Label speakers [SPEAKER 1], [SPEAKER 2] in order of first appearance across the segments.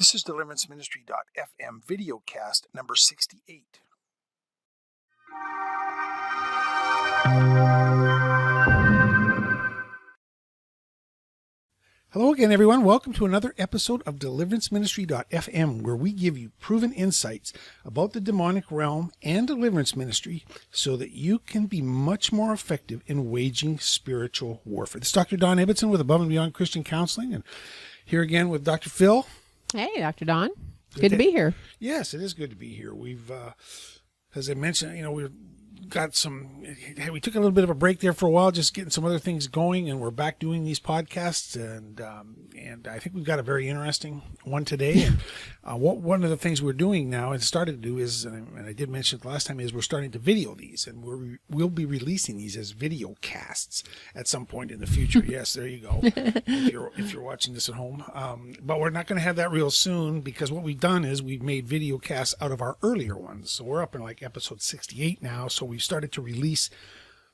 [SPEAKER 1] This is deliveranceministry.fm VideoCast number 68. Hello again, everyone. Welcome to another episode of deliveranceministry.fm, where we give you proven insights about the demonic realm and deliverance ministry so that you can be much more effective in waging spiritual warfare. This is Dr. Don Ibbotson with Above and Beyond Christian Counseling, and here again with Dr. Phil.
[SPEAKER 2] Hey, Dr. Don. Good to be here.
[SPEAKER 1] Yes, it is good to be here. We've, as I mentioned, we've got we took a little bit of a break there for a while, just getting some other things going, and we're back doing these podcasts, and I think we've got a very interesting one today. And one of the things we're doing now and started to do is, and I did mention it the last time, is we're starting to video these, and we'll be releasing these as video casts at some point in the future. Yes, there you go. if you're watching this at home, but we're not going to have that real soon, because what we've done is we've made video casts out of our earlier ones. So we're up in like episode 68 now. So we've started to release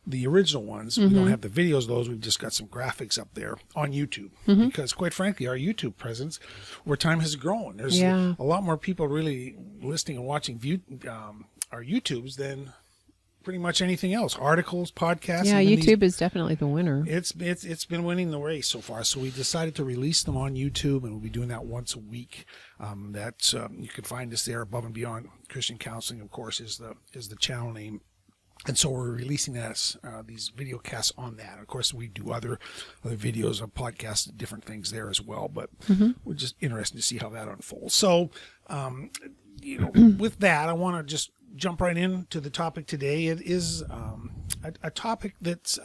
[SPEAKER 1] the original ones. We don't have the videos of those. We've just got some graphics up there on YouTube, because quite frankly, our YouTube presence over time has grown. There's a lot more people really listening and watching our YouTubes than pretty much anything else. Articles, podcasts.
[SPEAKER 2] Yeah, YouTube is definitely the winner.
[SPEAKER 1] It's been winning the race so far. So we decided to release them on YouTube, and we'll be doing that once a week. You can find us there. Above and Beyond Christian Counseling, of course, is the channel name. And so we're releasing these video casts on that. Of course, we do other videos of podcasts, different things there as well. But we're just interested to see how that unfolds. So, with that, I want to just jump right into the topic today. It is a topic that's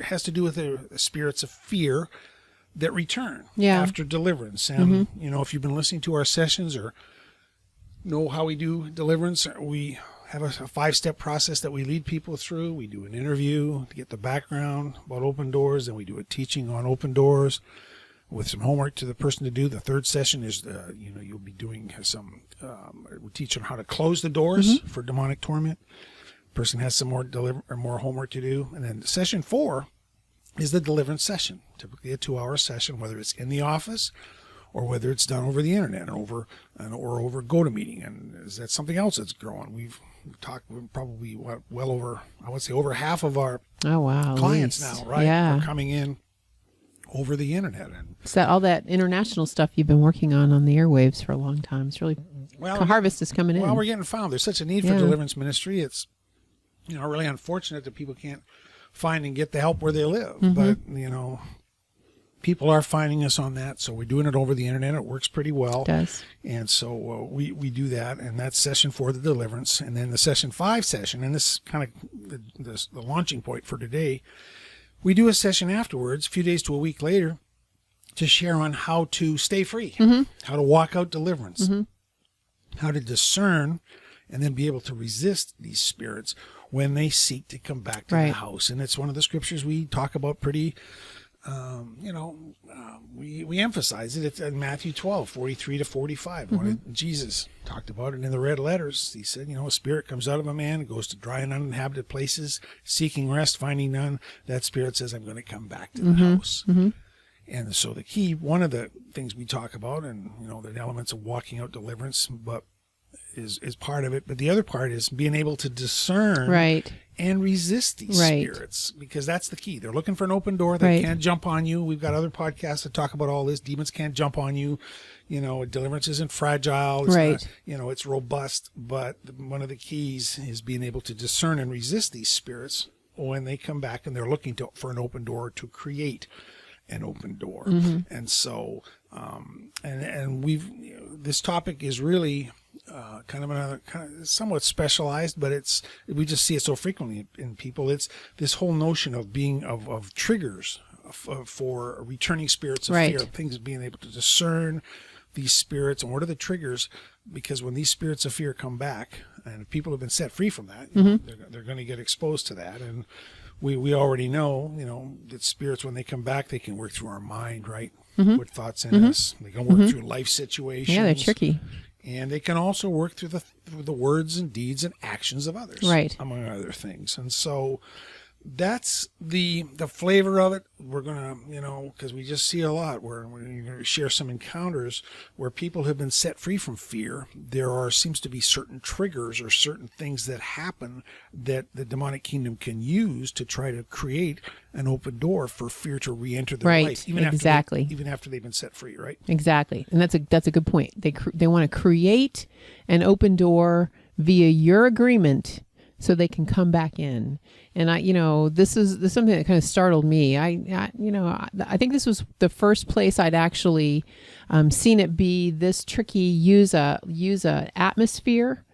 [SPEAKER 1] has to do with the spirits of fear that return after deliverance. And if you've been listening to our sessions or know how we do deliverance, we have a 5-step process that we lead people through. We do an interview to get the background about open doors, and we do a teaching on open doors with some homework to the person to do. The third session is you'll be doing we teach on how to close the doors for demonic torment. The person has some more homework to do. And then session 4 is the deliverance session, typically a 2-hour session, whether it's in the office or whether it's done over the internet or over GoToMeeting. And is that something else that's growing? We've talked probably well over, I would say, over half of our clients now, right? Are coming in over the internet. And
[SPEAKER 2] is that all that international stuff you've been working on the airwaves for a long time? It's really, harvest is coming in.
[SPEAKER 1] Well, we're getting found. There's such a need for deliverance ministry. It's, really unfortunate that people can't find and get the help where they live. But, people are finding us on that, so we're doing it over the internet. It works pretty well.
[SPEAKER 2] It does.
[SPEAKER 1] And so we do that, and that's session 4, the deliverance. And then the session 5 session, and this is kind of the launching point for today, we do a session afterwards, a few days to a week later, to share on how to stay free, how to walk out deliverance, how to discern and then be able to resist these spirits when they seek to come back to the house. And it's one of the scriptures we talk about pretty we emphasize it. It's in Matthew 12, 43 to 45. Jesus talked about it in the red letters. He said, a spirit comes out of a man, goes to dry and uninhabited places, seeking rest, finding none. That spirit says, I'm going to come back to the house. And so one of the things we talk about, and, the elements of walking out deliverance, but is part of it. But the other part is being able to discern and resist these spirits, because that's the key. They're looking for an open door. They can't jump on you. We've got other podcasts that talk about all this. Demons can't jump on you. Deliverance isn't fragile. It's not, it's robust. But one of the keys is being able to discern and resist these spirits when they come back and they're looking for an open door to create an open door. And so, and this topic is really kind of somewhat specialized, but we just see it so frequently in people. It's this whole notion of being of triggers for returning spirits of fear, things being able to discern these spirits and what are the triggers, because when these spirits of fear come back, and if people have been set free from that, they're going to get exposed to that. And we already know, that spirits, when they come back, they can work through our mind, put thoughts in us. They can work through life situations.
[SPEAKER 2] Yeah, they're tricky.
[SPEAKER 1] And they can also work through the words and deeds and actions of others, among other things. And so that's the flavor of it. We're gonna, because we just see a lot where we're gonna share some encounters where people have been set free from fear. There seems to be certain triggers or certain things that happen that the demonic kingdom can use to try to create an open door for fear to re-enter their life, even after they've been set free, right?
[SPEAKER 2] Exactly, and that's a good point. They want to create an open door via your agreement so they can come back in. And this is something that kind of startled me. I think this was the first place I'd actually seen it be this tricky. Use a atmosphere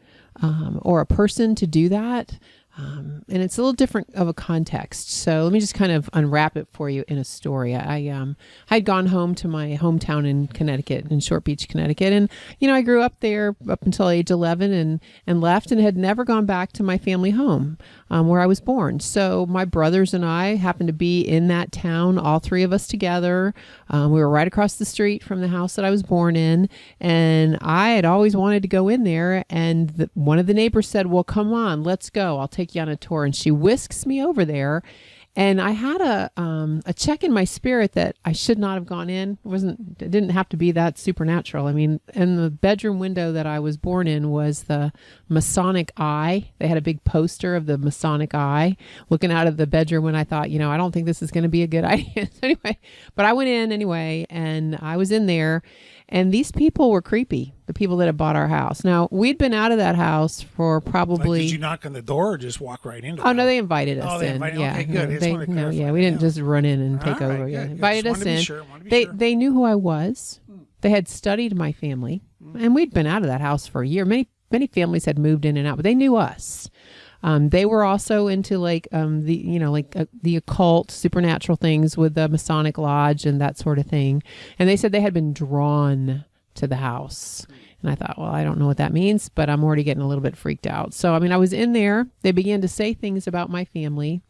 [SPEAKER 2] or a person to do that. And it's a little different of a context. So let me just kind of unwrap it for you in a story. I'd gone home to my hometown in Connecticut, in Short Beach, Connecticut. And, I grew up there up until age 11 and left and had never gone back to my family home where I was born. So my brothers and I happened to be in that town, all three of us together. We were right across the street from the house that I was born in. And I had always wanted to go in there. And one of the neighbors said, well, come on, let's go. I'll take you on a tour. And she whisks me over there. And I had a check in my spirit that I should not have gone in. It didn't have to be that supernatural. I mean, in the bedroom window that I was born in was the Masonic eye. They had a big poster of the Masonic eye looking out of the bedroom when I thought, I don't think this is going to be a good idea. Anyway, but I went in anyway, and I was in there. And these people were creepy, the people that had bought our house. Now, we'd been out of that house for probably...
[SPEAKER 1] Did you knock on the door or just walk right into it?
[SPEAKER 2] Oh, no, they invited us in.
[SPEAKER 1] Yeah. Okay, good.
[SPEAKER 2] We didn't just run in and take over. Yeah. Invited us in. They knew who I was. They had studied my family. And we'd been out of that house for a year. Many families had moved in and out, but they knew us. They were also into the occult, supernatural things with the Masonic Lodge and that sort of thing. And they said they had been drawn to the house. And I thought, well, I don't know what that means, but I'm already getting a little bit freaked out. So, I was in there. They began to say things about my family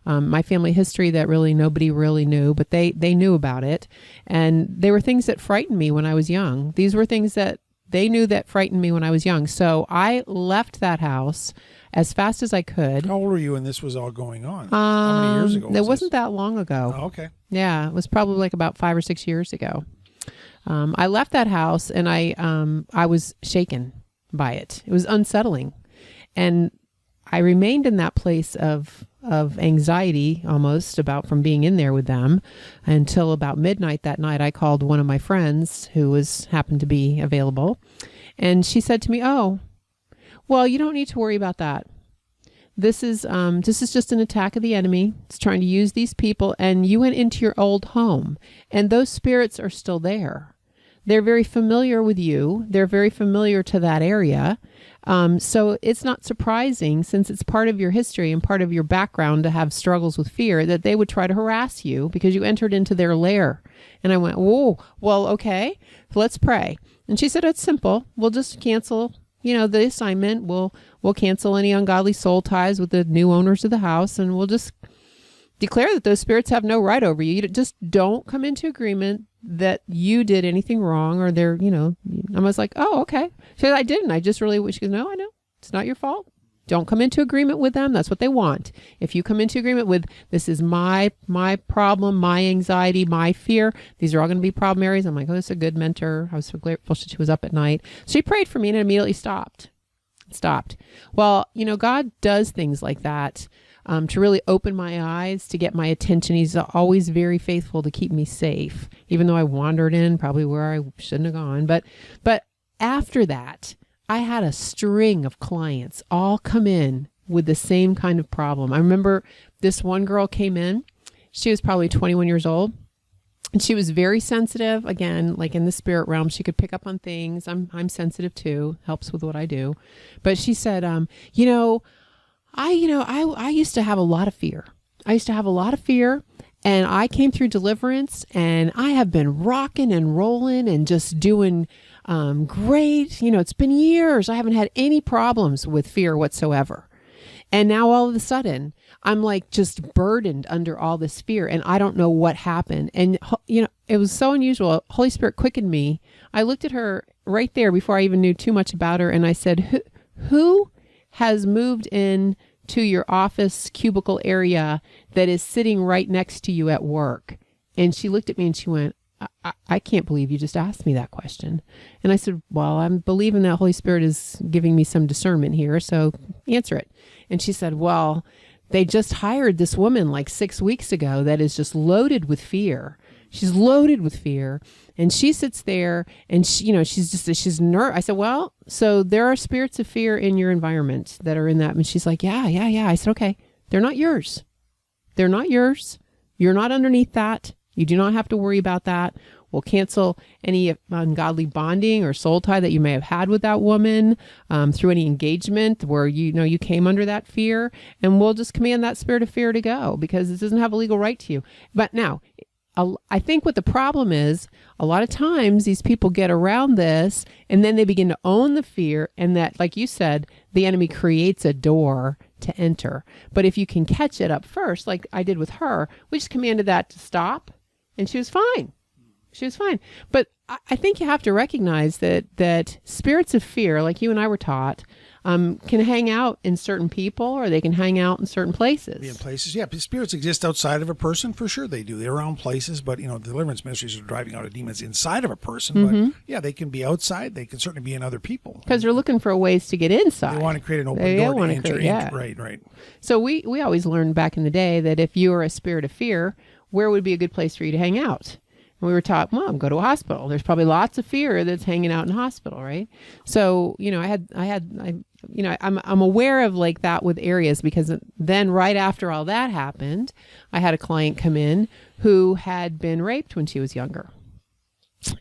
[SPEAKER 2] history that really nobody really knew, but they knew about it. And they were things that frightened me when I was young. These were things that they knew that frightened me when I was young. So I left that house as fast as I could.
[SPEAKER 1] How old were you when this was all going on? How many years ago was
[SPEAKER 2] It wasn't that long ago.
[SPEAKER 1] Oh, okay.
[SPEAKER 2] Yeah, it was probably like about 5 or 6 years ago. I left that house and I was shaken by it. It was unsettling. And I remained in that place of anxiety almost from being in there with them until about midnight that night. I called one of my friends who happened to be available. And she said to me, oh, well, you don't need to worry about that. This is just an attack of the enemy. It's trying to use these people. And you went into your old home and those spirits are still there. They're very familiar with you. They're very familiar to that area. So it's not surprising, since it's part of your history and part of your background to have struggles with fear, that they would try to harass you because you entered into their lair. And I went, whoa, well, okay, let's pray. And she said, it's simple. We'll just cancel, the assignment. We'll cancel any ungodly soul ties with the new owners of the house. And we'll just declare that those spirits have no right over you. You just don't come into agreement that you did anything wrong, or they're, I was like, oh, okay. She said, I didn't. I just really, she goes, no, I know. It's not your fault. Don't come into agreement with them. That's what they want. If you come into agreement with, this is my problem, my anxiety, my fear, these are all going to be problem areas. I'm like, oh, this is a good mentor. I was so grateful she was up at night. She prayed for me and it immediately stopped. Well, God does things like that. To really open my eyes, to get my attention. He's always very faithful to keep me safe, even though I wandered in probably where I shouldn't have gone. But after that, I had a string of clients all come in with the same kind of problem. I remember this one girl came in. She was probably 21 years old. And she was very sensitive. Again, like in the spirit realm, she could pick up on things. I'm sensitive too. Helps with what I do. But she said, I used to have a lot of fear. And I came through deliverance and I have been rocking and rolling and just doing great. It's been years. I haven't had any problems with fear whatsoever. And now all of a sudden I'm like just burdened under all this fear and I don't know what happened. And, it was so unusual. Holy Spirit quickened me. I looked at her right there before I even knew too much about her. And I said, who has moved in to your office cubicle area that is sitting right next to you at work? And she looked at me and she went, I can't believe you just asked me that question. And I said, well, I'm believing that Holy Spirit is giving me some discernment here, so answer it. And she said, well, they just hired this woman like 6 weeks ago that is just loaded with fear. She's loaded with fear. And she sits there and she's nervous. I said, well, so there are spirits of fear in your environment that are in that. And she's like, yeah. I said, okay, they're not yours. They're not yours. You're not underneath that. You do not have to worry about that. We'll cancel any ungodly bonding or soul tie that you may have had with that woman through any engagement where you came under that fear, and we'll just command that spirit of fear to go because it doesn't have a legal right to you. But now, I think what the problem is, a lot of times these people get around this and then they begin to own the fear, and that, like you said, the enemy creates a door to enter. But if you can catch it up first, like I did with her, we just commanded that to stop. And she was fine. She was fine. But I think you have to recognize that spirits of fear, like you and I were taught, can hang out in certain people, or they can hang out in certain places.
[SPEAKER 1] In places, yeah. Spirits exist outside of a person, for sure they do. They're around places, but deliverance ministries are driving out of demons inside of a person. But yeah, they can be outside. They can certainly be in other people.
[SPEAKER 2] Because they're looking for ways to get inside.
[SPEAKER 1] They want to create an open door to enter.
[SPEAKER 2] Yeah.
[SPEAKER 1] Right.
[SPEAKER 2] So we always learned back in the day that if you were a spirit of fear, where would be a good place for you to hang out? And we were taught, well, go to a hospital. There's probably lots of fear that's hanging out in a hospital, right? So, I'm aware of like that with areas, because then right after all that happened, I had a client come in who had been raped when she was younger.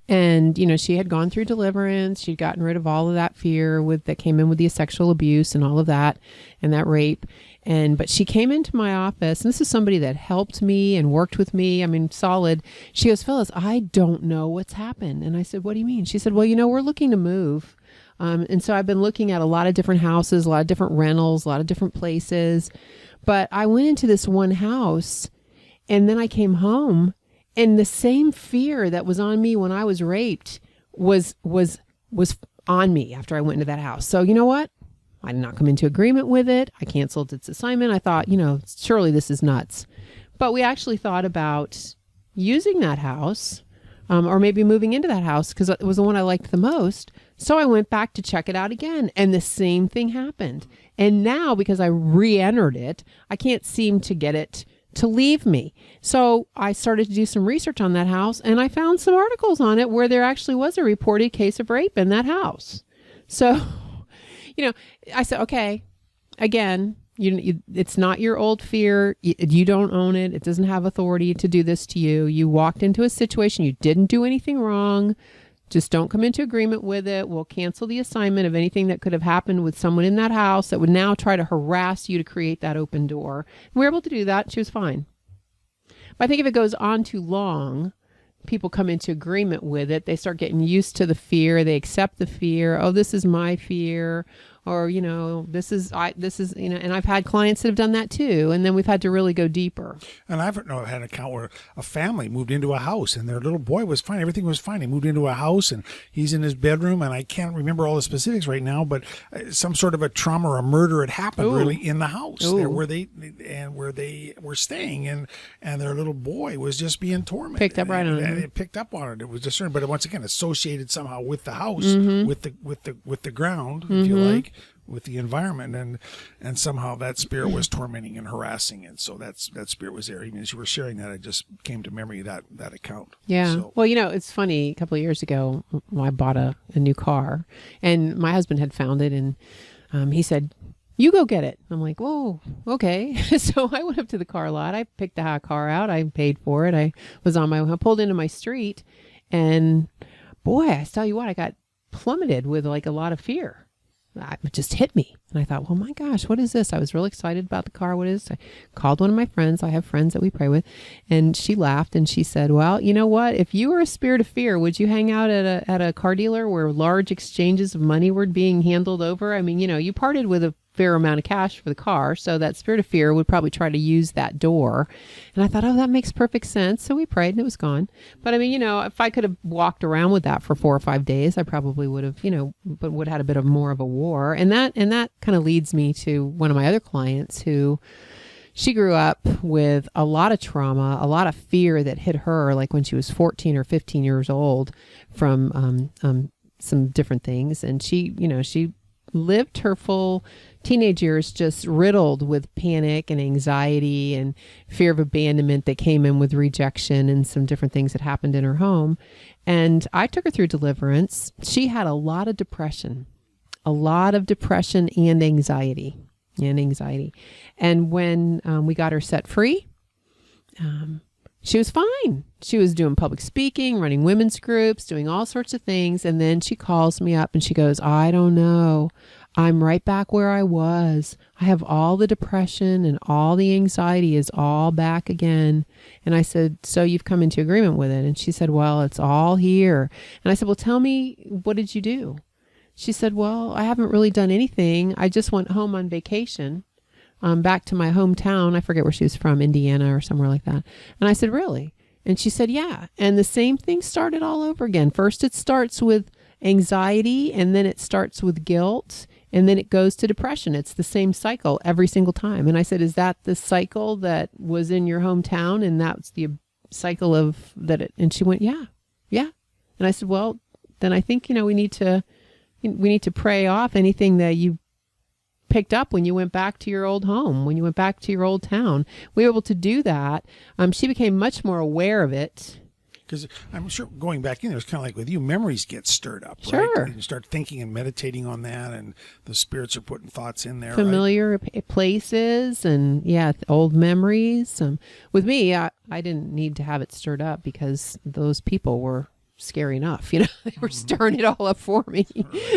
[SPEAKER 2] And, she had gone through deliverance. She'd gotten rid of all of that fear that came in with the sexual abuse and all of that and that rape. But she came into my office, and this is somebody that helped me and worked with me. I mean, solid. She goes, Phyllis, I don't know what's happened. And I said, what do you mean? She said, well, we're looking to move. And so I've been looking at a lot of different houses, a lot of different rentals, a lot of different places. But I went into this one house, and then I came home, and the same fear that was on me when I was raped was on me after I went into that house. So you know what? I did not come into agreement with it. I canceled its assignment. I thought, surely this is nuts. But we actually thought about using that house, or maybe moving into that house, because it was the one I liked the most. So I went back to check it out again, and the same thing happened. And now, because I re-entered it, I can't seem to get it to leave me. So I started to do some research on that house, and I found some articles on it where there actually was a reported case of rape in that house. So I said, okay, again, it's not your old fear. You don't own it. It doesn't have authority to do this to you. You walked into a situation. You didn't do anything wrong. Just don't come into agreement with it. We'll cancel the assignment of anything that could have happened with someone in that house that would now try to harass you to create that open door. And we were able to do that. She was fine. But I think if it goes on too long, people come into agreement with it. They start getting used to the fear. They accept the fear. Oh, this is my fear. Or, this is, and I've had clients that have done that too. And then we've had to really go deeper.
[SPEAKER 1] And I've had an account where a family moved into a house, and their little boy was fine. Everything was fine. He moved into a house, and he's in his bedroom, and I can't remember all the specifics right now, but some sort of a trauma or a murder had happened really in the house there where they were staying, and their little boy was just being tormented.
[SPEAKER 2] Picked up right on it.
[SPEAKER 1] And it picked up on it. It was discerned, but once again, associated somehow with the house, with the ground, if you like, with the environment, and somehow that spirit was tormenting and harassing, and so that spirit was there. Even as you were sharing that, I just came to memory that account.
[SPEAKER 2] Yeah.
[SPEAKER 1] So.
[SPEAKER 2] Well, it's funny. A couple of years ago, I bought a new car, and my husband had found it, and he said, "You go get it." I'm like, "Whoa, okay." So I went up to the car lot. I picked the car out. I paid for it. I was on my own. I pulled into my street, and boy, I tell you what, I got plummeted with like a lot of fear. It just hit me. And I thought, well, my gosh, what is this? I was really excited about the car. What is this? I called one of my friends. I have friends that we pray with. And she laughed and she said, well, you know what? If you were a spirit of fear, would you hang out at a car dealer where large exchanges of money were being handled over? I mean, you parted with a fair amount of cash for the car. So that spirit of fear would probably try to use that door. And I thought, oh, that makes perfect sense. So we prayed and it was gone. But I mean, if I could have walked around with that for 4 or 5 days, I probably would have, but would have had a bit of more of a war. And that kind of leads me to one of my other clients who, she grew up with a lot of trauma, a lot of fear that hit her, like when she was 14 or 15 years old from some different things. And she lived her full teenage years just riddled with panic and anxiety and fear of abandonment that came in with rejection and some different things that happened in her home. And I took her through deliverance. She had a lot of depression and anxiety. And when we got her set free, she was fine. She was doing public speaking, running women's groups, doing all sorts of things. And then she calls me up and she goes, I don't know. I'm right back where I was. I have all the depression and all the anxiety is all back again. And I said, so you've come into agreement with it? And she said, well, it's all here. And I said, well, tell me, what did you do? She said, well, I haven't really done anything. I just went home on vacation, back to my hometown. I forget where she was from, Indiana or somewhere like that. And I said, really? And she said, yeah. And the same thing started all over again. First, it starts with anxiety, and then it starts with guilt, and then it goes to depression. It's the same cycle every single time. And I said, is that the cycle that was in your hometown? And that's the cycle of that? And she went, yeah. And I said, well, then I think, we need to pray off anything that you picked up when you went back to your old home, when you went back to your old town. We were able to do that. She became much more aware of it.
[SPEAKER 1] Because I'm sure going back in, it was kind of like with you, memories get stirred up, right?
[SPEAKER 2] Sure.
[SPEAKER 1] You start thinking and meditating on that, and the spirits are putting thoughts in there.
[SPEAKER 2] Familiar places and, old memories. With me, I didn't need to have it stirred up because those people were scary enough, they were stirring it all up for me.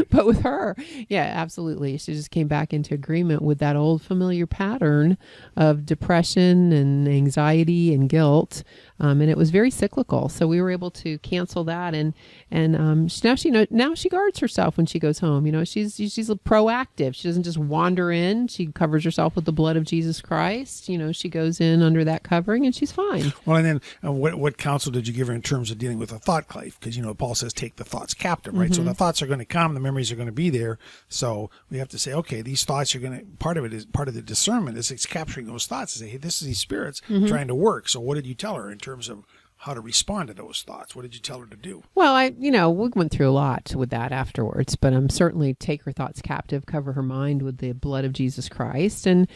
[SPEAKER 2] But with her, absolutely, she just came back into agreement with that old familiar pattern of depression and anxiety and guilt, and it was very cyclical. So we were able to cancel that, and now she guards herself when she goes home. She's proactive. She doesn't just wander in. She covers herself with the blood of Jesus Christ. She goes in under that covering, and she's fine.
[SPEAKER 1] Well, and then what counsel did you give her in terms of dealing with a thought life? Because Paul says take the thoughts captive, right? So the thoughts are going to come, the memories are going to be there. So we have to say, okay, these thoughts are going to. Part of the discernment is it's capturing those thoughts and say, hey, this is these spirits trying to work. So what did you tell her in terms of how to respond to those thoughts? What did you tell her to do?
[SPEAKER 2] Well, we went through a lot with that afterwards, but certainly take her thoughts captive, cover her mind with the blood of Jesus Christ, and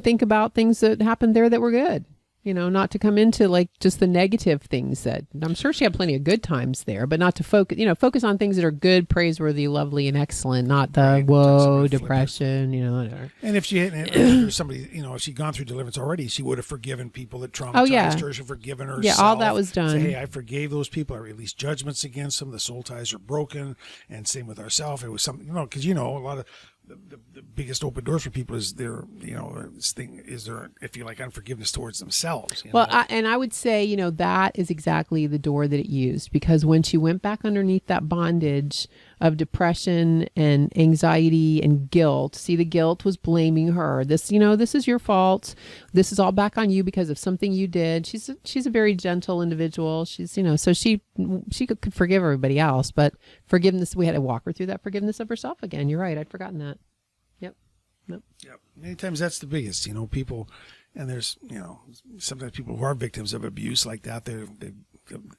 [SPEAKER 2] think about things that happened there that were good. Not to come into like just the negative things that I'm sure she had plenty of good times there, but not to focus on things that are good, praiseworthy, lovely, and excellent, not the depression, whatever.
[SPEAKER 1] And if if somebody, if she'd gone through deliverance already, she would have forgiven people that traumatized her. She'd forgiven herself.
[SPEAKER 2] Yeah, all that was done.
[SPEAKER 1] Say, hey, I forgave those people. I released judgments against them. The soul ties are broken. And same with ourselves. It was something, because a lot of the biggest open doors for people is their, if you like, unforgiveness towards themselves.
[SPEAKER 2] Well, I would say, that is exactly the door that it used, because when she went back underneath that bondage of depression and anxiety and guilt, see, the guilt was blaming her. This is your fault. This is all back on you because of something you did. She's a very gentle individual. She's, so she could forgive everybody else, but forgiveness, we had to walk her through that forgiveness of herself again. You're right. I'd forgotten that.
[SPEAKER 1] Yep. Many times that's the biggest, people, and there's, sometimes people who are victims of abuse like that,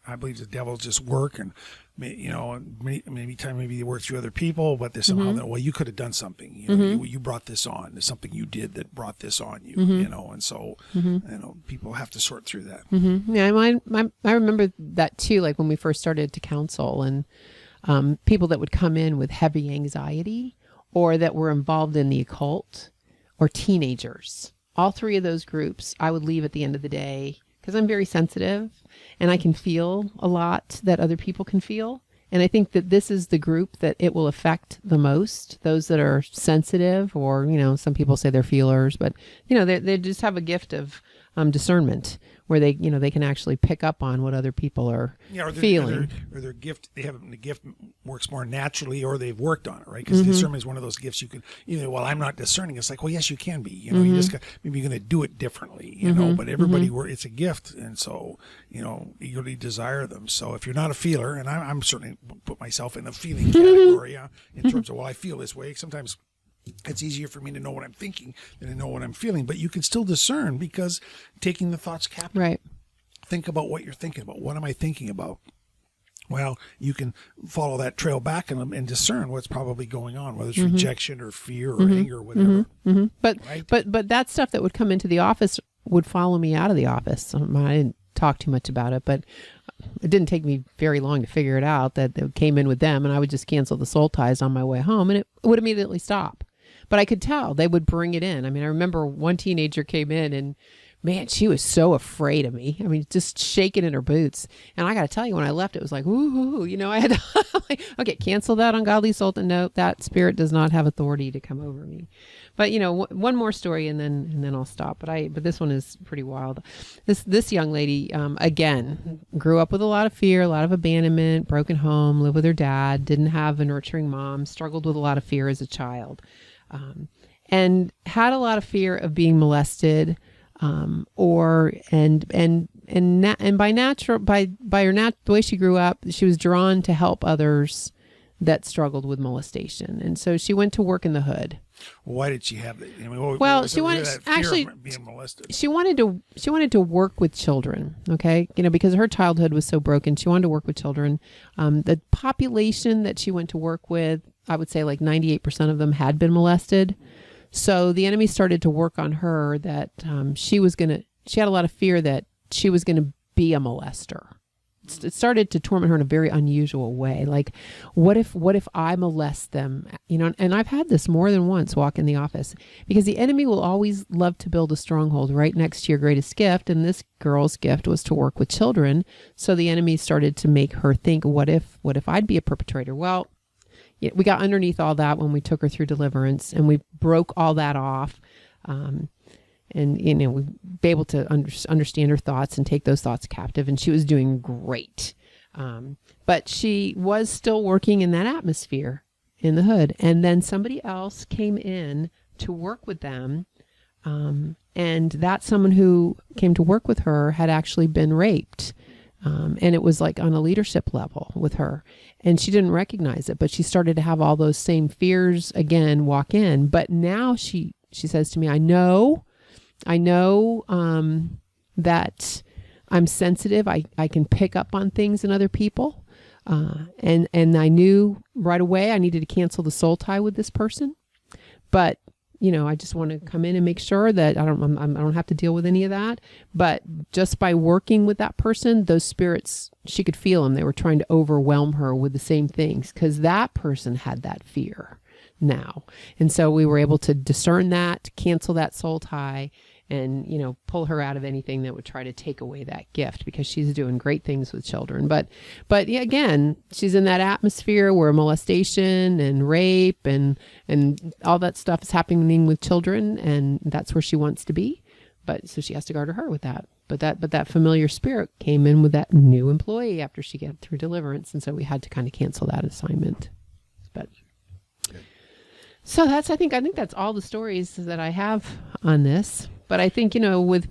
[SPEAKER 1] I believe the devil just work, and maybe they work through other people, but there's somehow well, you could have done something, you brought this on. There's something you did that brought this on you, and so people have to sort through that.
[SPEAKER 2] Yeah, I remember that too, like when we first started to counsel, and people that would come in with heavy anxiety, or that were involved in the occult, or teenagers. All three of those groups I would leave at the end of the day, because I'm very sensitive and I can feel a lot that other people can feel. And I think that this is the group that it will affect the most, those that are sensitive, or, some people say they're feelers, but, they just have a gift of discernment where they, they can actually pick up on what other people are feeling.
[SPEAKER 1] Or their gift, the gift works more naturally, or they've worked on it, right? Because discernment is one of those gifts you can, well, I'm not discerning. It's like, well, yes, you can be. You just got, maybe you're going to do it differently, but everybody, it's a gift. And so, eagerly desire them. So if you're not a feeler, and I'm certainly put myself in the feeling category in terms of, well, I feel this way. Sometimes it's easier for me to know what I'm thinking than to know what I'm feeling, but you can still discern because taking the thoughts captive.
[SPEAKER 2] Right.
[SPEAKER 1] Think about what you're thinking about. What am I thinking about? Well, you can follow that trail back and discern what's probably going on, whether it's rejection or fear or anger or whatever.
[SPEAKER 2] But,
[SPEAKER 1] right?
[SPEAKER 2] but that stuff that would come into the office would follow me out of the office. I didn't talk too much about it, but it didn't take me very long to figure it out that it came in with them, and I would just cancel the soul ties on my way home, and it would immediately stop. But I could tell they would bring it in. I mean, I remember one teenager came in and, man, she was so afraid of me. I mean, just shaking in her boots. And I got to tell you, when I left, it was like, woo-hoo. I had to, okay, cancel that ungodly soul. No, that spirit does not have authority to come over me. But, one more story and then I'll stop. But this one is pretty wild. This young lady, again, grew up with a lot of fear, a lot of abandonment, broken home, lived with her dad, didn't have a nurturing mom, struggled with a lot of fear as a child. And had a lot of fear of being molested, by the way she grew up, she was drawn to help others that struggled with molestation, and so she went to work in the hood.
[SPEAKER 1] Well, why did she have that?
[SPEAKER 2] She wanted actually
[SPEAKER 1] being molested.
[SPEAKER 2] She wanted to work with children. Okay, because her childhood was so broken, she wanted to work with children. The population that she went to work with, I would say like 98% of them had been molested. So the enemy started to work on her that she had a lot of fear that she was going to be a molester. It started to torment her in a very unusual way. Like, what if I molest them? And I've had this more than once walk in the office, because the enemy will always love to build a stronghold right next to your greatest gift. And this girl's gift was to work with children. So the enemy started to make her think, what if I'd be a perpetrator? Well, we got underneath all that when we took her through deliverance, and we broke all that off. And, we'd be able to understand her thoughts and take those thoughts captive. And she was doing great. But she was still working in that atmosphere in the hood. And then somebody else came in to work with them. And that someone who came to work with her had actually been raped. And it was like on a leadership level with her. And she didn't recognize it, but she started to have all those same fears again walk in. But now she says to me, I know that I'm sensitive. I can pick up on things in other people. And I knew right away I needed to cancel the soul tie with this person. But, I just want to come in and make sure that I don't have to deal with any of that. But just by working with that person, those spirits, she could feel them. They were trying to overwhelm her with the same things, because that person had that fear now. And so we were able to discern that, cancel that soul tie, and, pull her out of anything that would try to take away that gift, because she's doing great things with children. But yeah, again, she's in that atmosphere where molestation and rape and all that stuff is happening with children, and that's where she wants to be. But so she has to guard her heart with that. But that familiar spirit came in with that new employee after she got through deliverance, and so we had to kind of cancel that assignment. But so I think that's all the stories that I have on this. But I think, with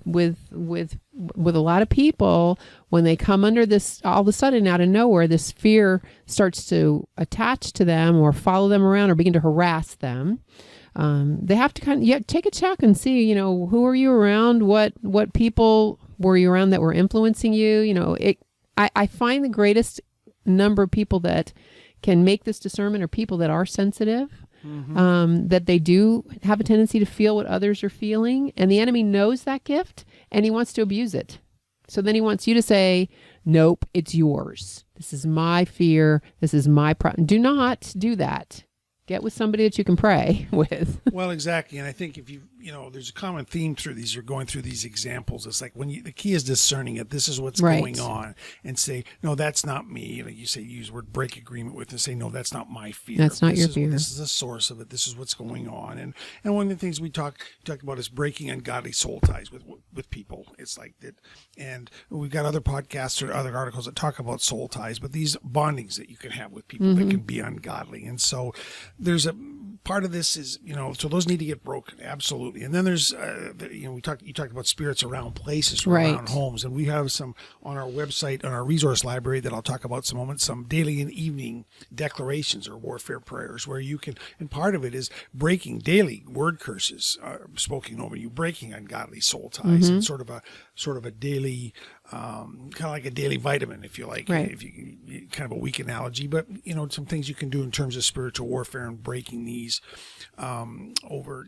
[SPEAKER 2] a lot of people, when they come under this, all of a sudden out of nowhere, this fear starts to attach to them or follow them around or begin to harass them. They have to take a check and see, who are you around? What people were you around that were influencing you? I find the greatest number of people that can make this discernment are people that are sensitive. That they do have a tendency to feel what others are feeling, and the enemy knows that gift and he wants to abuse it. So then he wants you to say, nope, it's yours. This is my fear. This is my problem. Do not do that. Get with somebody that you can pray with.
[SPEAKER 1] Well, exactly. And I think if there's a common theme through these, you're going through these examples. It's like the key is discerning it. This is what's
[SPEAKER 2] Right.
[SPEAKER 1] going on, and say, no, that's not me. Like you use the word break agreement with, and say, no, that's not my fear.
[SPEAKER 2] That's not your fear.
[SPEAKER 1] This is the source of it. This is what's going on. And one of the things we talked about is breaking ungodly soul ties with people. It's like that. And we've got other podcasts or other articles that talk about soul ties, but these bondings that you can have with people that can be ungodly. And so there's a part of this is, so those need to get broken. Absolutely. And then there's, you talked about spirits around places,
[SPEAKER 2] Right.
[SPEAKER 1] around homes. And we have some on our website, on our resource library that I'll talk about in some moment, some daily and evening declarations or warfare prayers where you can, and part of it is breaking daily word curses spoken over you, breaking ungodly soul ties, and sort of a daily, kind of like a daily vitamin, if you like,
[SPEAKER 2] Right.
[SPEAKER 1] if you kind of a weak analogy, but some things you can do in terms of spiritual warfare and breaking these over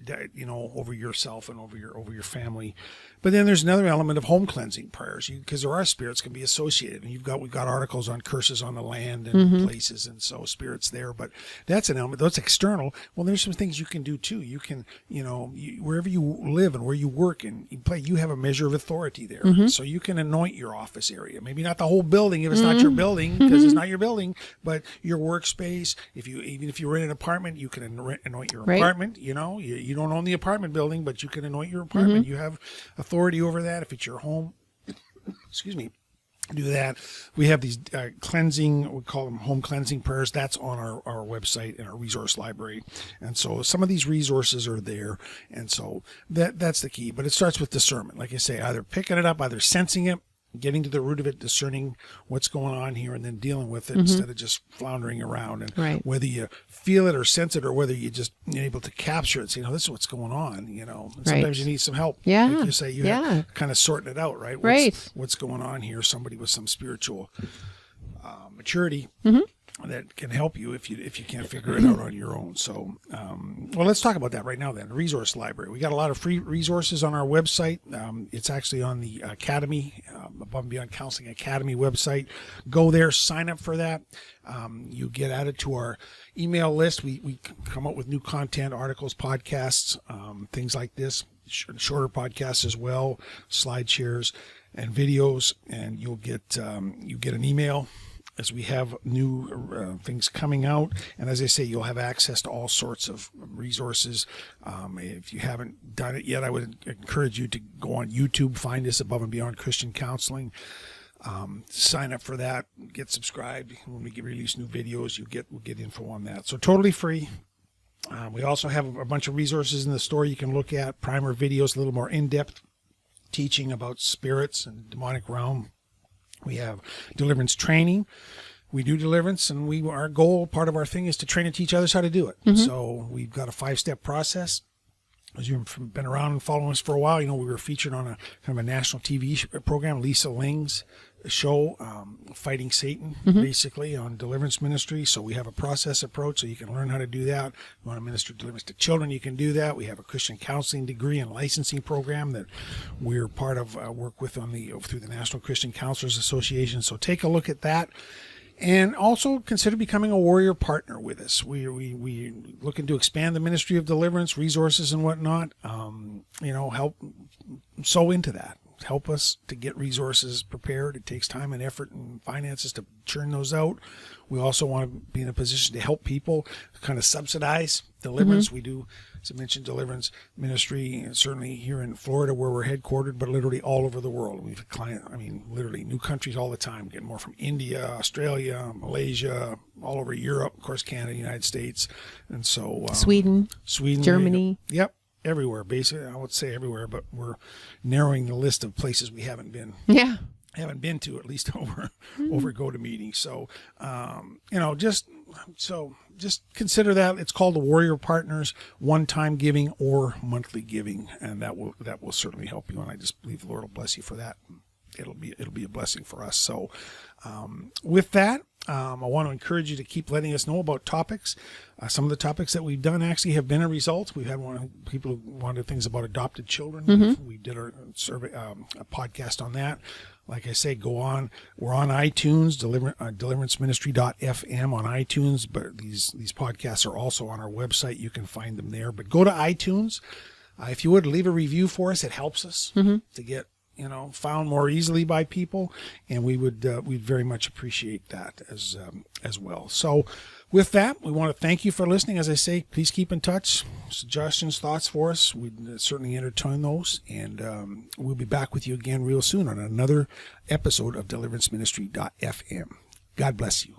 [SPEAKER 1] yourself and over your family. But then there's another element of home cleansing prayers, because there are spirits can be associated, and we've got articles on curses on the land and places, and so spirits there. But that's an element that's external. Well, there's some things you can do too. You can, wherever you live and where you work and you play, you have a measure of authority there, so you can anoint your office area. Maybe not the whole building if it's not your building, because it's not your building, but your workspace. Even if you rent an apartment, you can anoint your
[SPEAKER 2] Right.
[SPEAKER 1] apartment. You don't own the apartment building, but you can anoint your apartment. You have authority over that if it's your home. Excuse me. Do that. We have these cleansing, we call them home cleansing prayers. That's on our website and our resource library. And so some of these resources are there. And so that's the key. But it starts with discernment. Like I say, either picking it up, either sensing it, getting to the root of it, discerning what's going on here, and then dealing with it instead of just floundering around. And
[SPEAKER 2] Right.
[SPEAKER 1] whether you feel it or sense it, or whether you're able to capture it and say, this is what's going on, And sometimes you need some help.
[SPEAKER 2] Yeah.
[SPEAKER 1] Like you say, you
[SPEAKER 2] Yeah.
[SPEAKER 1] have kind of sorting it out, right?
[SPEAKER 2] Right.
[SPEAKER 1] What's going on here? Somebody with some spiritual maturity that can help you if you can't figure it out on your own. So, well, let's talk about that right now then. The resource library. We got a lot of free resources on our website. It's actually on the Academy, Above and Beyond Counseling Academy website. Go there, sign up for that. You get added to our email list. We come up with new content, articles, podcasts, things like this, shorter podcasts as well, slide shares and videos, and you get an email as we have new things coming out. And as I say, you'll have access to all sorts of resources. If you haven't done it yet, I would encourage you to go on YouTube, find us, Above and Beyond Christian Counseling. Sign up for that, get subscribed. When we release new videos, we'll get info on that. So totally free. We also have a bunch of resources in the store you can look at, primer videos, a little more in-depth teaching about spirits and demonic realm. We have deliverance training. We do deliverance, and our goal, part of our thing, is to train and teach others how to do it. So we've got a 5-step process. As you've been around and following us for a while, we were featured on a kind of a national TV program, Lisa Ling's show, Fighting Satan, basically, on deliverance ministry. So we have a process approach, so you can learn how to do that. You want to minister deliverance to children, you can do that. We have a Christian counseling degree and licensing program that we're part of, work with through the National Christian Counselors Association. So take a look at that. And also consider becoming a warrior partner with us. We looking to expand the ministry of deliverance, resources and whatnot. Help sow into that. Help us to get resources prepared. It takes time and effort and finances to churn those out. We also want to be in a position to help people kind of subsidize deliverance. We do, as I mentioned, deliverance ministry, certainly here in Florida where we're headquartered, but literally all over the world. We've literally new countries all the time, getting more from India, Australia, Malaysia, all over Europe, of course, Canada, United States. And so
[SPEAKER 2] Sweden, Germany.
[SPEAKER 1] Yep. Everywhere, basically. I would say everywhere, but we're narrowing the list of places we haven't been.
[SPEAKER 2] Yeah.
[SPEAKER 1] Haven't been to, at least over GoToMeeting. So, just consider that. It's called the Warrior Partners, one-time giving or monthly giving, and that will certainly help you. And I just believe the Lord will bless you for that. It'll be a blessing for us. So, with that, I want to encourage you to keep letting us know about topics. Some of the topics that we've done actually have been a result. We've had people who wanted things about adopted children. We did a survey, a podcast on that. Like I say, go on. We're on iTunes, deliveranceministry.fm on iTunes, but these podcasts are also on our website. You can find them there. But go to iTunes. If you would, leave a review for us. It helps us to get found more easily by people, and we'd very much appreciate that as well. So with that, we want to thank you for listening. As I say, please keep in touch. Suggestions, thoughts for us, we'd certainly entertain those, and we'll be back with you again real soon on another episode of deliveranceministry.fm. God bless you.